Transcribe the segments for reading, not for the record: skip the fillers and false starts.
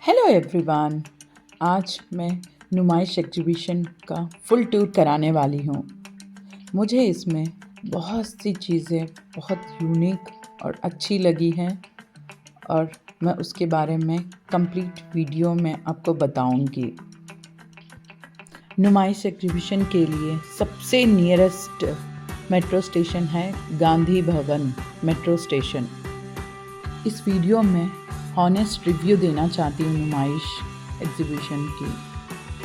Hello everyone. आज मैं नुमाइश एग्जीबिशन का फुल टूर कराने वाली हूँ। मुझे इसमें बहुत सी चीज़ें बहुत यूनिक और अच्छी लगी हैं और मैं उसके बारे में कंप्लीट वीडियो में आपको बताऊंगी। नुमाइश एग्जीबिशन के लिए सबसे नियरेस्ट मेट्रो स्टेशन है गांधी भवन मेट्रो स्टेशन। इस वीडियो में हॉनेस्ट रिव्यू देना चाहती हूँ नुमाइश एग्जीबिशन की,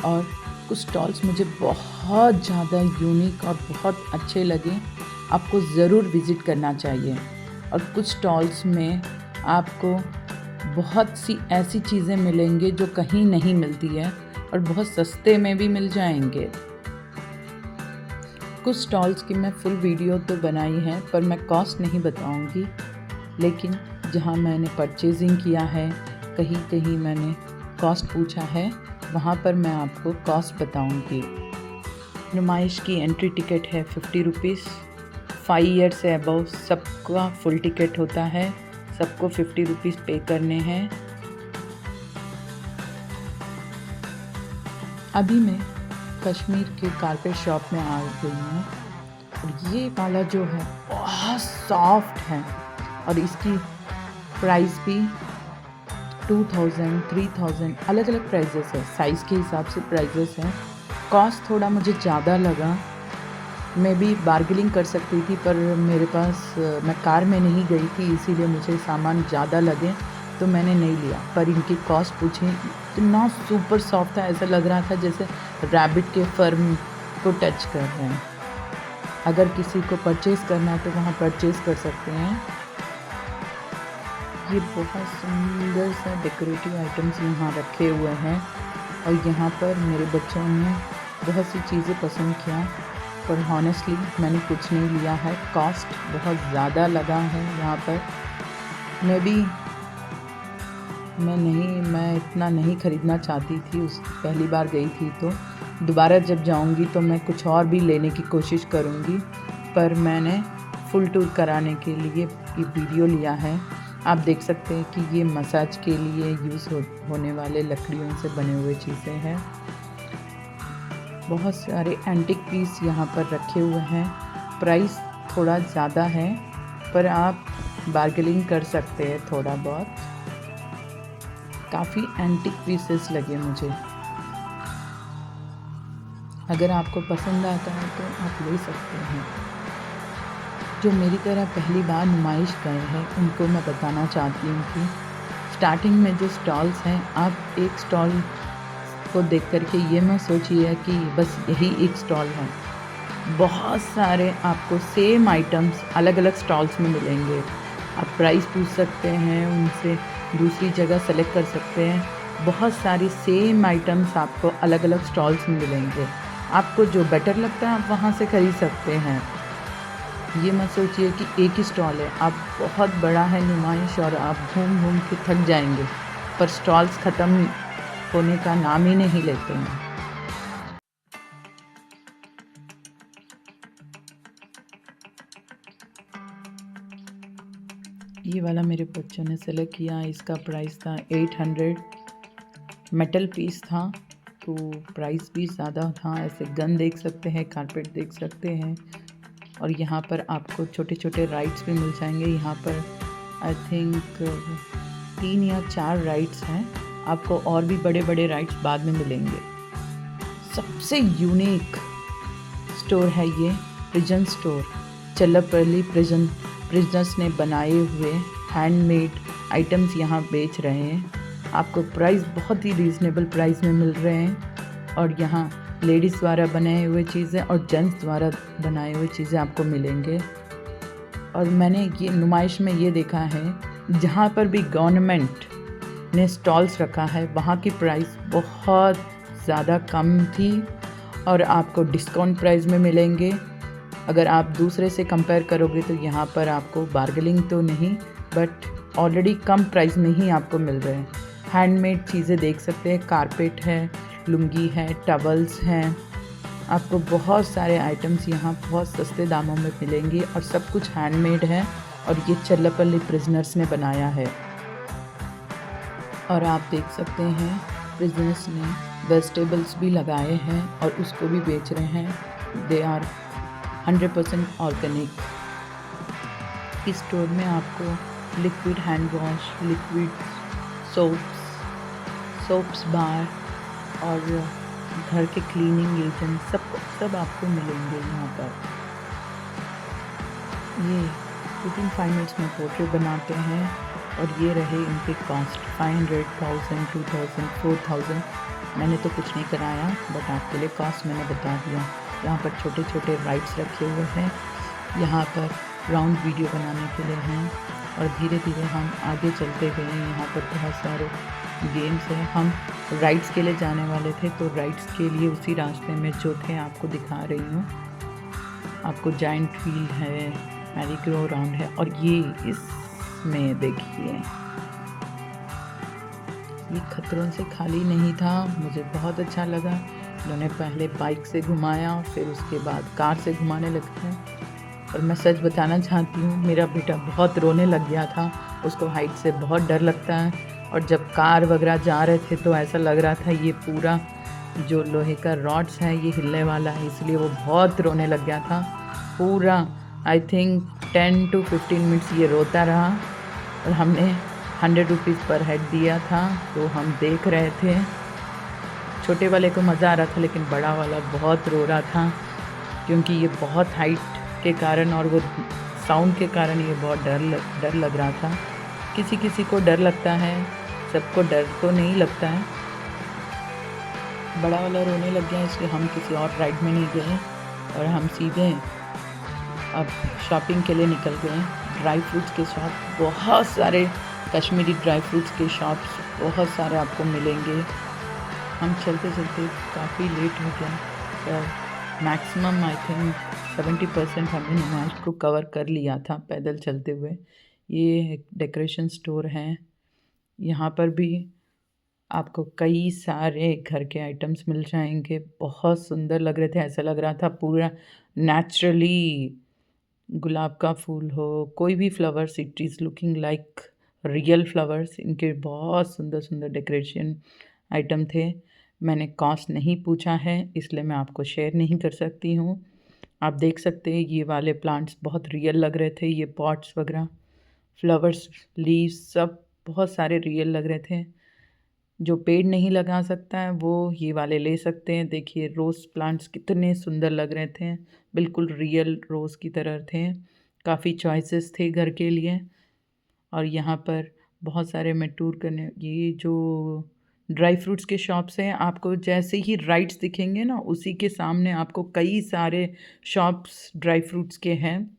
और कुछ स्टॉल्स मुझे बहुत ज़्यादा यूनिक और बहुत अच्छे लगे, आपको ज़रूर विज़िट करना चाहिए। और कुछ स्टॉल्स में आपको बहुत सी ऐसी चीज़ें मिलेंगी जो कहीं नहीं मिलती है और बहुत सस्ते में भी मिल जाएंगे। कुछ स्टॉल्स की मैं फुल वीडियो तो बनाई है पर मैं कॉस्ट नहीं बताऊंगी, लेकिन जहाँ मैंने परचेजिंग किया है, कहीं कहीं मैंने कॉस्ट पूछा है, वहाँ पर मैं आपको कॉस्ट बताऊंगी। नुमाइश की एंट्री टिकट है 50 रुपीज़। 5 ईयर से अबव सबका फुल टिकट होता है, सबको 50 रुपीज़ पे करने हैं। अभी मैं कश्मीर के कारपेट शॉप में आ गई हूँ और ये वाला जो है बहुत सॉफ्ट है और इसकी प्राइस भी 2000, 3000 अलग अलग प्राइजेस है, साइज़ के हिसाब से प्राइजेस हैं। कॉस्ट थोड़ा मुझे ज़्यादा लगा, मैं भी बार्गेनिंग कर सकती थी पर मेरे पास मैं कार में नहीं गई थी, इसीलिए मुझे सामान ज़्यादा लगे तो मैंने नहीं लिया। पर इनकी कॉस्ट पूछी, इतना सुपर सॉफ्ट था, ऐसा लग रहा था जैसे रैबिट के फर्म को टच कर रहे हैं। अगर किसी को परचेज़ करना है तो वहाँ परचेज़ कर सकते हैं। ये बहुत सुंदर सा डेकोरेटिव आइटम्स यहाँ रखे हुए हैं और यहाँ पर मेरे बच्चों ने बहुत सी चीज़ें पसंद किया, पर हॉनेस्टली मैंने कुछ नहीं लिया है। कॉस्ट बहुत ज़्यादा लगा है यहाँ पर। मैं इतना नहीं ख़रीदना चाहती थी, पहली बार गई थी, तो दोबारा जब जाऊँगी तो मैं कुछ और भी लेने की कोशिश करूँगी, पर मैंने फुल टूर कराने के लिए ये वीडियो लिया है। आप देख सकते हैं कि ये मसाज के लिए यूज़ होने वाले लकड़ियों से बने हुए चीज़ें हैं। बहुत सारे एंटिक पीस यहाँ पर रखे हुए हैं। प्राइस थोड़ा ज़्यादा है पर आप बार्गेनिंग कर सकते हैं थोड़ा बहुत। काफ़ी एंटिक पीसेस लगे मुझे। अगर आपको पसंद आता है तो आप ले सकते हैं। जो मेरी तरह पहली बार नुमाइश गए हैं उनको मैं बताना चाहती हूँ कि स्टार्टिंग में जो स्टॉल्स हैं, आप एक स्टॉल को देख कर के ये मत सोचिए कि बस यही एक स्टॉल है। बहुत सारे आपको सेम आइटम्स अलग अलग स्टॉल्स में मिलेंगे। आप प्राइस पूछ सकते हैं उनसे, दूसरी जगह सेलेक्ट कर सकते हैं। बहुत सारी सेम आइटम्स आपको अलग अलग स्टॉल्स में मिलेंगे। आपको जो बेटर लगता है आप वहाँ से खरीद सकते हैं। ये मत सोचिए कि एक ही स्टॉल है। आप बहुत बड़ा है नुमाइश और आप घूम घूम के थक जाएंगे, पर स्टॉल्स ख़त्म होने का नाम ही नहीं लेते हैं। ये वाला मेरे बच्चों ने सेलेक्ट किया, इसका प्राइस था 800। मेटल पीस था तो प्राइस भी ज़्यादा था। ऐसे गन देख सकते हैं, कारपेट देख सकते हैं, और यहाँ पर आपको छोटे छोटे राइड्स भी मिल जाएंगे। यहाँ पर आई थिंक 3 या 4 राइड्स हैं, आपको और भी बड़े बड़े राइड्स बाद में मिलेंगे। सबसे यूनिक स्टोर है ये प्रिजन स्टोर। चल्लापल्ली प्रिजनर्स ने बनाए हुए हैंडमेड आइटम्स यहाँ बेच रहे हैं। आपको प्राइस बहुत ही रीज़नेबल प्राइस में मिल रहे हैं, और यहाँ लेडीज़ द्वारा बनाए हुए चीज़ें और जेंट्स द्वारा बनाए हुए चीज़ें आपको मिलेंगे। और मैंने ये नुमाइश में ये देखा है, जहाँ पर भी गवर्नमेंट ने स्टॉल्स रखा है वहाँ की प्राइस बहुत ज़्यादा कम थी और आपको डिस्काउंट प्राइस में मिलेंगे। अगर आप दूसरे से कंपेयर करोगे तो यहाँ पर आपको बार्गेनिंग तो नहीं, बट ऑलरेडी कम प्राइस में ही आपको मिल रहे हैं। हैंडमेड चीज़ें देख सकते हैं, कारपेट है, लुंगी है, टवल्स हैं। आपको बहुत सारे आइटम्स यहाँ बहुत सस्ते दामों में मिलेंगे और सब कुछ हैंडमेड है, और ये चल्लापल्ली प्रिजनर्स ने बनाया है। और आप देख सकते हैं बिजनेस ने वेजिटेबल्स भी लगाए हैं और उसको भी बेच रहे हैं। They are 100% organic. इस स्टोर में आपको liquid hand wash, liquid soaps bar और घर के क्लीनिंग एजेंट सब आपको मिलेंगे यहाँ पर। ये 5 मिनट्स में पोर्ट्रेट बनाते हैं और ये रहे इनके कॉस्ट 500, 1000, 2000, 4000। मैंने तो कुछ नहीं कराया बट आपके लिए कॉस्ट मैंने बता दिया। यहाँ पर छोटे छोटे राइड्स रखे हुए हैं, यहाँ पर राउंड वीडियो बनाने के लिए हैं और धीरे धीरे हम आगे चलते गए। यहाँ पर बहुत सारे गेम्स हैं। हम राइड्स के लिए जाने वाले थे तो राइड्स के लिए उसी रास्ते में जो थे आपको दिखा रही हूँ। आपको जाइंट व्हील है, मैरी गो राउंड है और ये इसमें देखिए ये खतरों से खाली नहीं था। मुझे बहुत अच्छा लगा। उन्होंने पहले बाइक से घुमाया, फिर उसके बाद कार से घुमाने लगते हैं। और मैं सच बताना चाहती हूँ, मेरा बेटा बहुत रोने लग गया था। उसको हाइट से बहुत डर लगता है और जब कार वगैरह जा रहे थे तो ऐसा लग रहा था ये पूरा जो लोहे का रॉड्स है ये हिलने वाला है, इसलिए वो बहुत रोने लग गया था। पूरा आई थिंक 10 to 15 मिनट्स ये रोता रहा और हमने 100 रुपीज़ पर हेड दिया था तो हम देख रहे थे। छोटे वाले को मज़ा आ रहा था लेकिन बड़ा वाला बहुत रो रहा था क्योंकि ये बहुत हाइट के कारण और वो साउंड के कारण ये बहुत डर लग रहा था। किसी किसी को डर लगता है, सबको डर तो नहीं लगता है। बड़ा वाला रोने लग गया इसलिए हम किसी और राइड में नहीं गए और हम सीधे अब शॉपिंग के लिए निकल गए। ड्राई फ्रूट्स के शॉप, बहुत सारे कश्मीरी ड्राई फ्रूट्स के शॉप्स बहुत सारे आपको मिलेंगे। हम चलते चलते काफ़ी लेट हो गया पर मैक्सिमम आई थिंक 70% हमने नुमाइश को कवर कर लिया था पैदल चलते हुए। ये डेकोरेशन स्टोर है, यहाँ पर भी आपको कई सारे घर के आइटम्स मिल जाएंगे। बहुत सुंदर लग रहे थे, ऐसा लग रहा था पूरा नेचुरली गुलाब का फूल हो, कोई भी flowers, it is looking like real flowers. इनके बहुत सुंदर सुंदर डेकोरेशन आइटम थे। मैंने कॉस्ट नहीं पूछा है इसलिए मैं आपको शेयर नहीं कर सकती हूँ। आप देख सकते हैं ये वाले प्लांट्स बहुत रियल लग रहे थे। ये पॉट्स वगैरह, फ्लावर्स, लीव्स सब बहुत सारे रियल लग रहे थे। जो पेड़ नहीं लगा सकता है वो ये वाले ले सकते हैं। देखिए रोज़ प्लांट्स कितने सुंदर लग रहे थे, बिल्कुल रियल रोज़ की तरह थे। काफ़ी चॉइसेस थे घर के लिए। और यहाँ पर बहुत सारे मैं टूर करने, ये जो ड्राई फ्रूट्स के शॉप्स हैं, आपको जैसे ही राइट्स दिखेंगे ना उसी के सामने आपको कई सारे शॉप्स ड्राई फ्रूट्स के हैं।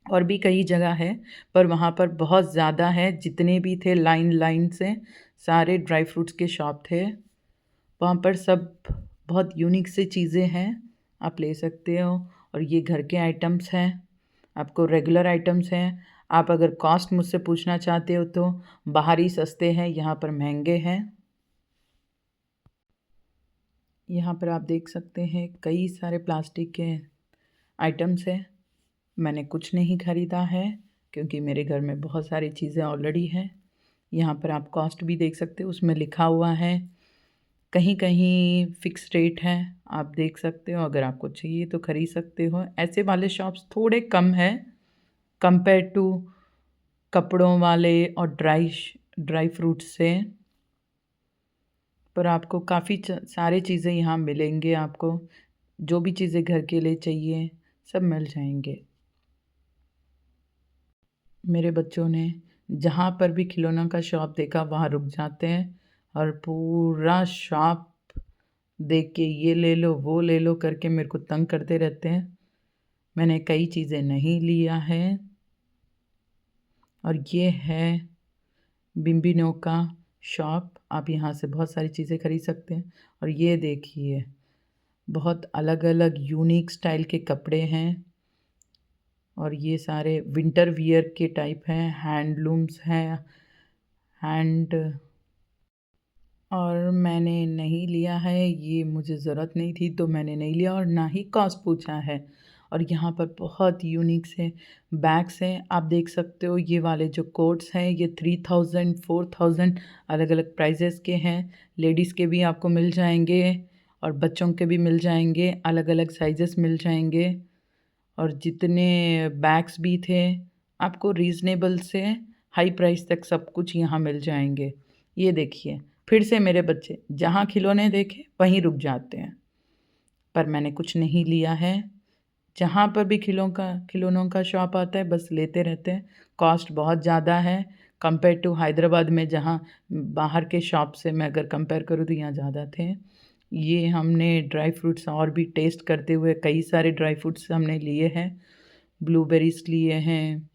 और भी कई जगह है पर वहाँ पर बहुत ज़्यादा है। जितने भी थे लाइन लाइन से सारे ड्राई फ्रूट्स के शॉप थे। वहाँ पर सब बहुत यूनिक से चीज़ें हैं, आप ले सकते हो। और ये घर के आइटम्स हैं, आपको रेगुलर आइटम्स हैं। आप अगर कॉस्ट मुझसे पूछना चाहते हो तो बाहर ही सस्ते हैं, यहाँ पर महंगे हैं। यहाँ पर आप देख सकते हैं कई सारे प्लास्टिक के आइटम्स हैं। मैंने कुछ नहीं ख़रीदा है क्योंकि मेरे घर में बहुत सारी चीज़ें ऑलरेडी हैं। यहाँ पर आप कॉस्ट भी देख सकते हो, उसमें लिखा हुआ है। कहीं कहीं फ़िक्स रेट है, आप देख सकते हो। अगर आपको चाहिए तो ख़रीद सकते हो। ऐसे वाले शॉप्स थोड़े कम है कंपेयर टू कपड़ों वाले और ड्राई फ्रूट्स से, पर आपको काफ़ी सारे चीज़ें यहाँ मिलेंगे। आपको जो भी चीज़ें घर के लिए चाहिए सब मिल जाएंगे। मेरे बच्चों ने जहाँ पर भी खिलौना का शॉप देखा वहाँ रुक जाते हैं और पूरा शॉप देख के ये ले लो वो ले लो करके मेरे को तंग करते रहते हैं। मैंने कई चीज़ें नहीं लिया है। और ये है बिम्बिनो का शॉप, आप यहाँ से बहुत सारी चीज़ें खरीद सकते हैं। और ये देखिए बहुत अलग अलग यूनिक स्टाइल के कपड़े हैं और ये सारे विंटर वियर के टाइप हैं, हैंडलूम्स हैं हैंड। और मैंने नहीं लिया है, ये मुझे ज़रूरत नहीं थी तो मैंने नहीं लिया और ना ही कॉस्ट पूछा है। और यहाँ पर बहुत यूनिक से बैग्स हैं। आप देख सकते हो ये वाले जो कोट्स हैं ये 3000 4000 अलग अलग प्राइजेस के हैं। लेडीज़ के भी आपको मिल जाएंगे और बच्चों के भी मिल जाएंगे, अलग अलग साइजेस मिल जाएंगे। और जितने बैग्स भी थे आपको रीज़नेबल से हाई प्राइस तक सब कुछ यहाँ मिल जाएंगे। ये देखिए फिर से मेरे बच्चे जहाँ खिलौने देखे वहीं रुक जाते हैं, पर मैंने कुछ नहीं लिया है। जहाँ पर भी खिलौनों का शॉप आता है बस लेते रहते हैं। कॉस्ट बहुत ज़्यादा है कंपेयर टू हैदराबाद में, जहाँ बाहर के शॉप से मैं अगर कंपेयर करूँ तो यहाँ ज़्यादा थे। ये हमने ड्राई फ्रूट्स और भी टेस्ट करते हुए कई सारे ड्राई फ्रूट्स हमने लिए हैं। ब्लूबेरीज लिए हैं,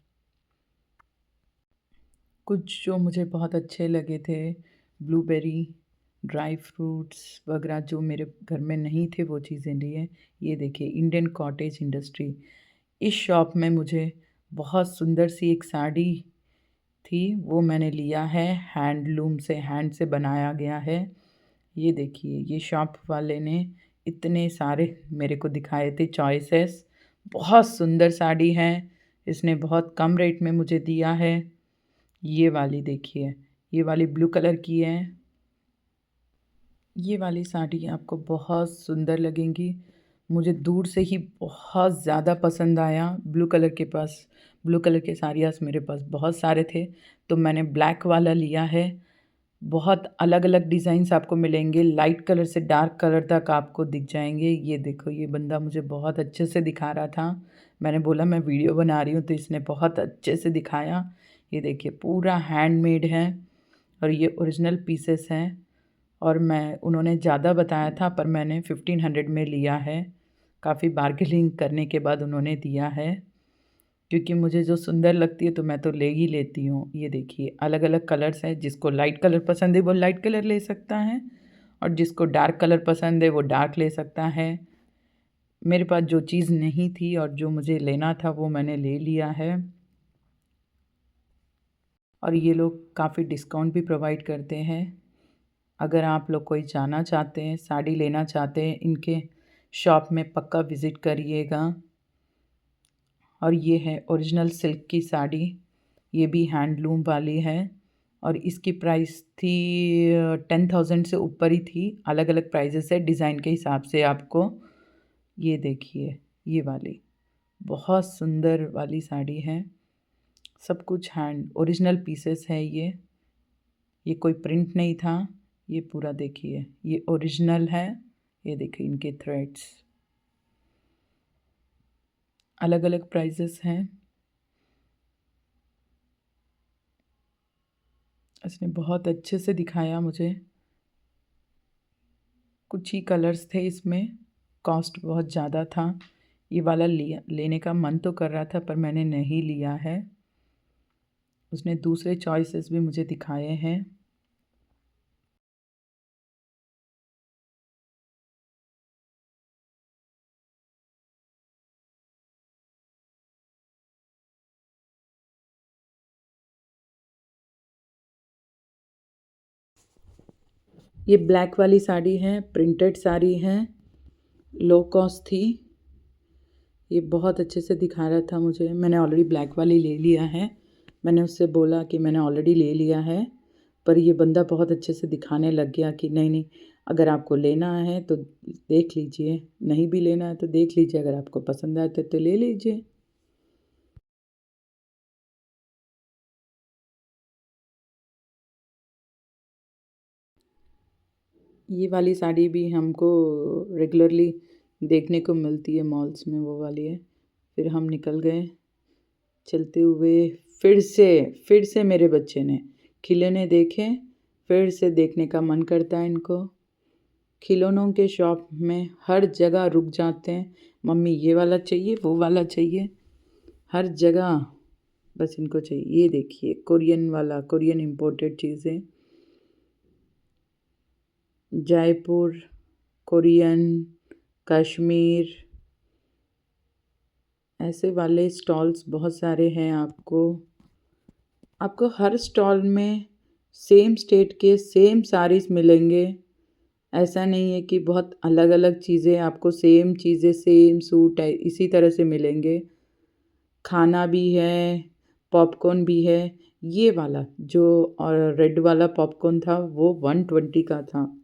कुछ जो मुझे बहुत अच्छे लगे थे ब्लूबेरी, ड्राई फ्रूट्स वगैरह जो मेरे घर में नहीं थे वो चीज़ें लिए। ये देखिए इंडियन कॉटेज इंडस्ट्री, इस शॉप में मुझे बहुत सुंदर सी एक साड़ी थी वो मैंने लिया है। हैंडलूम से, हैंड से बनाया गया है। ये देखिए ये शॉप वाले ने इतने सारे मेरे को दिखाए थे चॉइसेस। बहुत सुंदर साड़ी है, इसने बहुत कम रेट में मुझे दिया है। ये वाली देखिए, ये वाली ब्लू कलर की है। ये वाली साड़ी आपको बहुत सुंदर लगेंगी। मुझे दूर से ही बहुत ज़्यादा पसंद आया। ब्लू कलर के साड़ियाँ मेरे पास बहुत सारे थे तो मैंने ब्लैक वाला लिया है। बहुत अलग अलग डिज़ाइंस आपको मिलेंगे, लाइट कलर से डार्क कलर तक आपको दिख जाएंगे। ये देखो ये बंदा मुझे बहुत अच्छे से दिखा रहा था। मैंने बोला मैं वीडियो बना रही हूँ तो इसने बहुत अच्छे से दिखाया। ये देखिए पूरा हैंडमेड है और ये ओरिजिनल पीसेस हैं। और उन्होंने ज़्यादा बताया था पर मैंने 1500 में लिया है। काफ़ी बार्गेनिंग करने के बाद उन्होंने दिया है, क्योंकि मुझे जो सुंदर लगती है तो मैं तो ले ही लेती हूँ। ये देखिए अलग अलग कलर्स हैं, जिसको लाइट कलर पसंद है वो लाइट कलर ले सकता है और जिसको डार्क कलर पसंद है वो डार्क ले सकता है। मेरे पास जो चीज़ नहीं थी और जो मुझे लेना था वो मैंने ले लिया है। और ये लोग काफ़ी डिस्काउंट भी प्रोवाइड करते हैं। अगर आप लोग कोई जाना चाहते हैं, साड़ी लेना चाहते हैं, इनके शॉप में पक्का विज़िट करिएगा। और ये है ओरिजिनल सिल्क की साड़ी, ये भी हैंडलूम वाली है और इसकी प्राइस थी 10,000 से ऊपर ही थी। अलग अलग प्राइजेस है डिज़ाइन के हिसाब से आपको। ये देखिए ये वाली बहुत सुंदर वाली साड़ी है। सब कुछ हैंड ओरिजिनल पीसेस है। ये कोई प्रिंट नहीं था। ये पूरा देखिए ये ओरिजिनल है। ये देखिए इनके थ्रेड्स, अलग अलग प्राइजेस हैं। इसने बहुत अच्छे से दिखाया मुझे। कुछ ही कलर्स थे इसमें, कॉस्ट बहुत ज़्यादा था। ये वाला लेने का मन तो कर रहा था पर मैंने नहीं लिया है। उसने दूसरे चॉइसेस भी मुझे दिखाए हैं। ये ब्लैक वाली साड़ी है, प्रिंटेड साड़ी है, लो कॉस्ट थी। ये बहुत अच्छे से दिखा रहा था मुझे। मैंने ऑलरेडी ब्लैक वाली ले लिया है। मैंने उससे बोला कि मैंने ऑलरेडी ले लिया है, पर ये बंदा बहुत अच्छे से दिखाने लग गया कि नहीं नहीं, अगर आपको लेना है तो देख लीजिए, नहीं भी लेना है तो देख लीजिए, अगर आपको पसंद आए तो ले लीजिए। ये वाली साड़ी भी हमको रेगुलरली देखने को मिलती है मॉल्स में, वो वाली है। फिर हम निकल गए चलते हुए। फिर से मेरे बच्चे ने खिलौने देखे, फिर से देखने का मन करता है इनको। खिलौनों के शॉप में हर जगह रुक जाते हैं, मम्मी ये वाला चाहिए वो वाला चाहिए, हर जगह बस इनको चाहिए। ये देखिए कोरियन वाला, कोरियन इम्पोर्टेड चीज़ें, जयपुर, कोरियन, कश्मीर, ऐसे वाले स्टॉल्स बहुत सारे हैं। आपको हर स्टॉल में सेम स्टेट के सेम साड़ीज़ मिलेंगे ऐसा नहीं है कि बहुत अलग अलग चीज़ें आपको सेम चीज़ें सेम सूट है इसी तरह से मिलेंगे। खाना भी है, पॉपकॉर्न भी है। ये वाला जो और रेड वाला पॉपकॉर्न था वो 120 का था।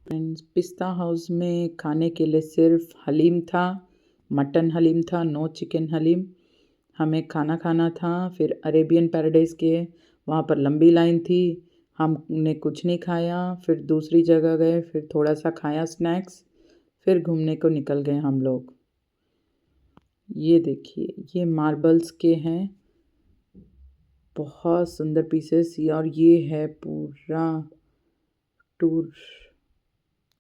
फ्रेंड्स, पिस्ता हाउस में खाने के लिए सिर्फ हलीम था, मटन हलीम था, नो चिकन हलीम। हमें खाना खाना था। फिर अरेबियन पैराडाइज़ के वहाँ पर लंबी लाइन थी, हमने कुछ नहीं खाया। फिर दूसरी जगह गए, फिर थोड़ा सा खाया स्नैक्स, फिर घूमने को निकल गए हम लोग। ये देखिए, ये मार्बल्स के हैं, बहुत सुंदर पीसेस। और ये है पूरा टूर।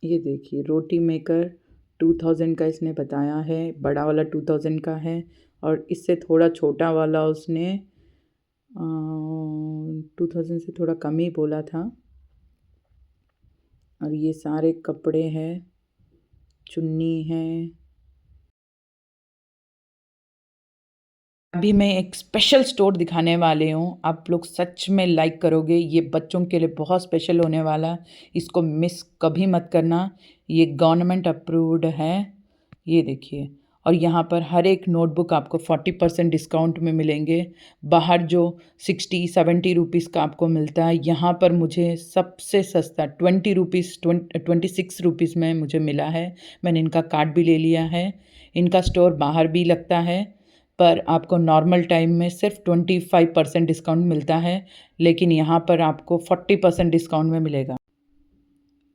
ये देखिए, रोटी मेकर 2000 का इसने बताया है, बड़ा वाला 2000 का है। और इससे थोड़ा छोटा वाला उसने 2000 से थोड़ा कम ही बोला था। और ये सारे कपड़े हैं, चुन्नी है। अभी मैं एक स्पेशल स्टोर दिखाने वाले हूँ, आप लोग सच में लाइक करोगे। ये बच्चों के लिए बहुत स्पेशल होने वाला, इसको मिस कभी मत करना। ये गवर्नमेंट अप्रूव्ड है, ये देखिए। और यहाँ पर हर एक नोटबुक आपको 40% डिस्काउंट में मिलेंगे। बाहर जो 60-70 रुपीज़ का आपको मिलता है, यहाँ पर मुझे सबसे सस्ता 26 में मुझे मिला है। मैंने इनका कार्ड भी ले लिया है। इनका स्टोर बाहर भी लगता है, पर आपको नॉर्मल टाइम में सिर्फ 25% डिस्काउंट मिलता है, लेकिन यहाँ पर आपको 40% डिस्काउंट में मिलेगा।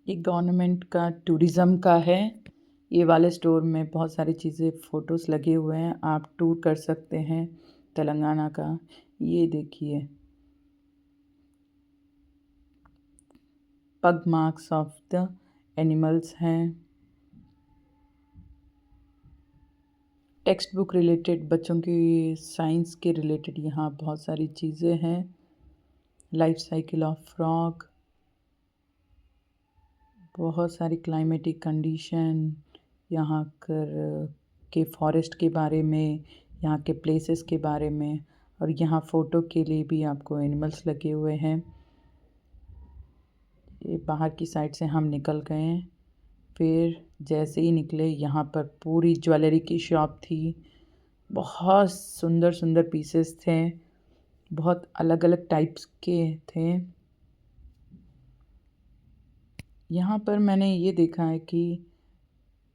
ये गवर्नमेंट का टूरिज़्म का है। ये वाले स्टोर में बहुत सारी चीज़ें फ़ोटोज़ लगे हुए हैं, आप टूर कर सकते हैं तेलंगाना का। ये देखिए, पग मार्क्स ऑफ द एनिमल्स हैं। टेक्स्ट बुक रिलेटेड, बच्चों की साइंस के रिलेटेड यहाँ बहुत सारी चीज़ें हैं। लाइफ साइकिल ऑफ फ्रॉग, बहुत सारी क्लाइमेटिक कंडीशन, यहाँ के फॉरेस्ट के बारे में, यहाँ के प्लेसेस के बारे में। और यहाँ फ़ोटो के लिए भी आपको एनिमल्स लगे हुए हैं। ये बाहर की साइड से हम निकल गए हैं। फिर जैसे ही निकले, यहाँ पर पूरी ज्वेलरी की शॉप थी, बहुत सुंदर सुंदर पीसेस थे, बहुत अलग अलग टाइप्स के थे। यहाँ पर मैंने ये देखा है कि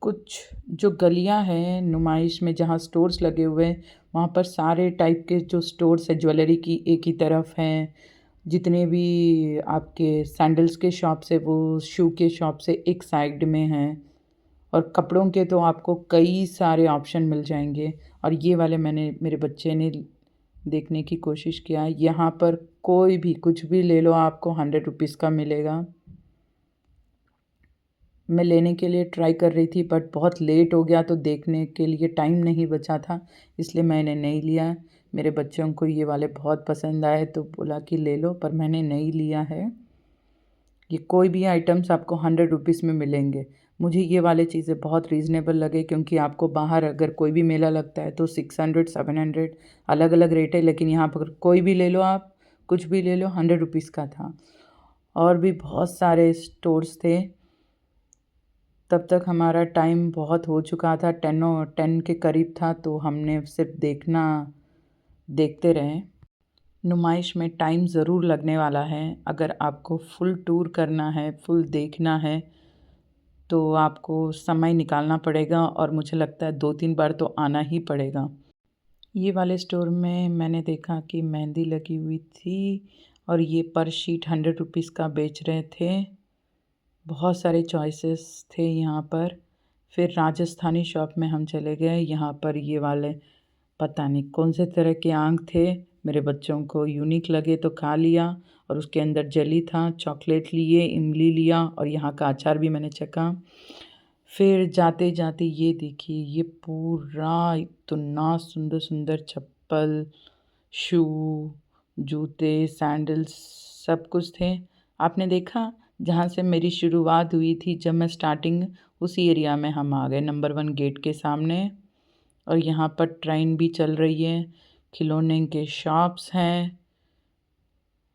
कुछ जो गलियाँ हैं नुमाइश में, जहाँ स्टोर्स लगे हुए हैं, वहाँ पर सारे टाइप के जो स्टोर्स हैं ज्वेलरी की एक ही तरफ हैं। जितने भी आपके सैंडल्स के शॉप्स है, वो शू के शॉप से एक साइड में हैं। और कपड़ों के तो आपको कई सारे ऑप्शन मिल जाएंगे। और ये वाले मैंने, मेरे बच्चे ने देखने की कोशिश किया। यहाँ पर कोई भी कुछ भी ले लो, आपको 100 रुपीज़ का मिलेगा। मैं लेने के लिए ट्राई कर रही थी, बट बहुत लेट हो गया, तो देखने के लिए टाइम नहीं बचा था, इसलिए मैंने नहीं लिया। मेरे बच्चों को ये वाले बहुत पसंद आए, तो बोला कि ले लो, पर मैंने नहीं लिया है। ये कोई भी आइटम्स आपको 100 रुपीज़ में मिलेंगे। मुझे ये वाले चीज़ें बहुत रीज़नेबल लगे, क्योंकि आपको बाहर अगर कोई भी मेला लगता है तो 600-700 अलग अलग रेट है, लेकिन यहाँ पर कोई भी ले लो, आप कुछ भी ले लो, 100 रुपीज़ का था। और भी बहुत सारे स्टोर्स थे। तब तक हमारा टाइम बहुत हो चुका था, 10 के करीब था, तो हमने सिर्फ देखते रहे। नुमाइश में टाइम ज़रूर लगने वाला है। अगर आपको फुल टूर करना है, फुल देखना है, तो आपको समय निकालना पड़ेगा, और मुझे लगता है 2-3 बार तो आना ही पड़ेगा। ये वाले स्टोर में मैंने देखा कि मेहंदी लगी हुई थी, और ये पर शीट 100 रुपीज़ का बेच रहे थे। बहुत सारे चॉइसेस थे यहाँ पर। फिर राजस्थानी शॉप में हम चले गए। यहाँ पर ये वाले पता नहीं कौन से तरह के आम थे, मेरे बच्चों को यूनिक लगे तो खा लिया। और उसके अंदर जेली था, चॉकलेट लिए, इमली लिया, और यहाँ का अचार भी मैंने चखा। फिर जाते जाते ये देखिए, ये पूरा इतना सुंदर सुंदर चप्पल, शू, जूते, सैंडल्स सब कुछ थे। आपने देखा, जहाँ से मेरी शुरुआत हुई थी जब मैं स्टार्टिंग, उसी एरिया में हम आ गए, नंबर 1 गेट के सामने। और यहाँ पर ट्रेन भी चल रही है, खिलौने के शॉप्स हैं,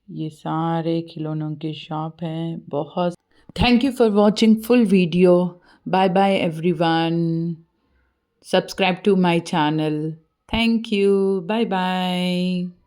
ये सारे खिलौनों के शॉप हैं। बहुत Thank you for watching full video. Bye bye everyone. Subscribe to my channel. Thank you. Bye bye.